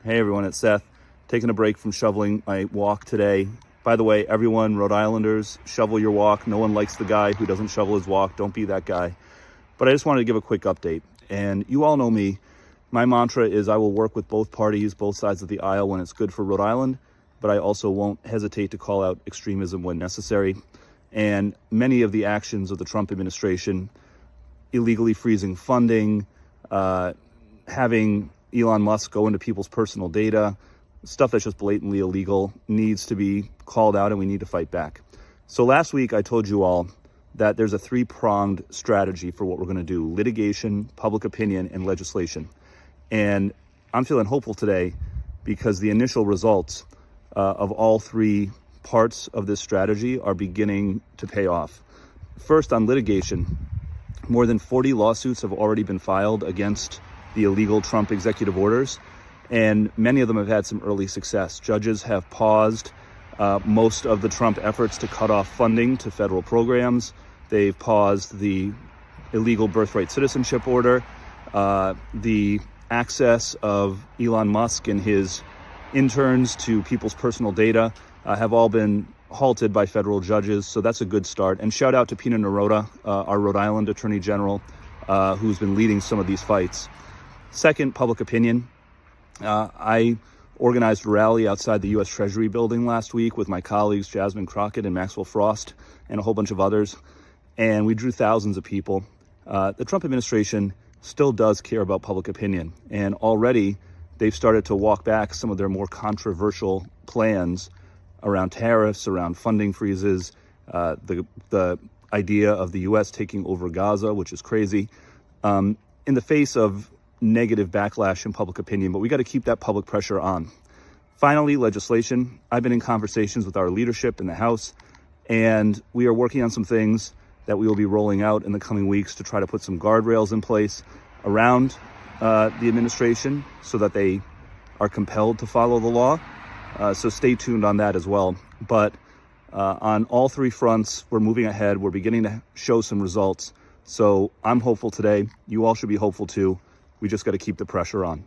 Hey everyone, it's Seth. Taking a break from shoveling my walk today. By the way, everyone, Rhode Islanders, shovel your walk. No one likes the guy who doesn't shovel his walk. Don't be that guy. But I just wanted to give a quick update. And you all know me. My mantra is I will work with both parties, both sides of the aisle when it's good for Rhode Island, but I also won't hesitate to call out extremism when necessary. And many of the actions of the Trump administration, illegally freezing funding, having Elon Musk go into people's personal data, stuff that's just blatantly illegal, needs to be called out and we need to fight back. So last week I told you all that there's a three-pronged strategy for what we're going to do: litigation, public opinion, and legislation. And I'm feeling hopeful today because the initial results of all three parts of this strategy are beginning to pay off. First, on litigation, more than 40 lawsuits have already been filed against the illegal Trump executive orders, and many of them have had some early success. Judges have paused most of the Trump efforts to cut off funding to federal programs. They've paused the illegal birthright citizenship order, the access of Elon Musk and his interns to people's personal data have all been halted by federal judges. So that's a good start. And shout out to Pina Naroda, our Rhode Island Attorney General, who's been leading some of these fights. Second, public opinion. I organized a rally outside the U.S. Treasury building last week with my colleagues Jasmine Crockett and Maxwell Frost and a whole bunch of others, and we drew thousands of people. The Trump administration still does care about public opinion, and already they've started to walk back some of their more controversial plans around tariffs, around funding freezes, the idea of the U.S. taking over Gaza, which is crazy, in the face of negative backlash in public opinion. But we got to keep that public pressure on. Finally, legislation. I've been in conversations with our leadership in the House, and we are working on some things that we will be rolling out in the coming weeks to try to put some guardrails in place around the administration so that they are compelled to follow the law. So stay tuned on that as well. But on all three fronts, we're moving ahead. We're beginning to show some results. So I'm hopeful today. You all should be hopeful too. We just got to keep the pressure on.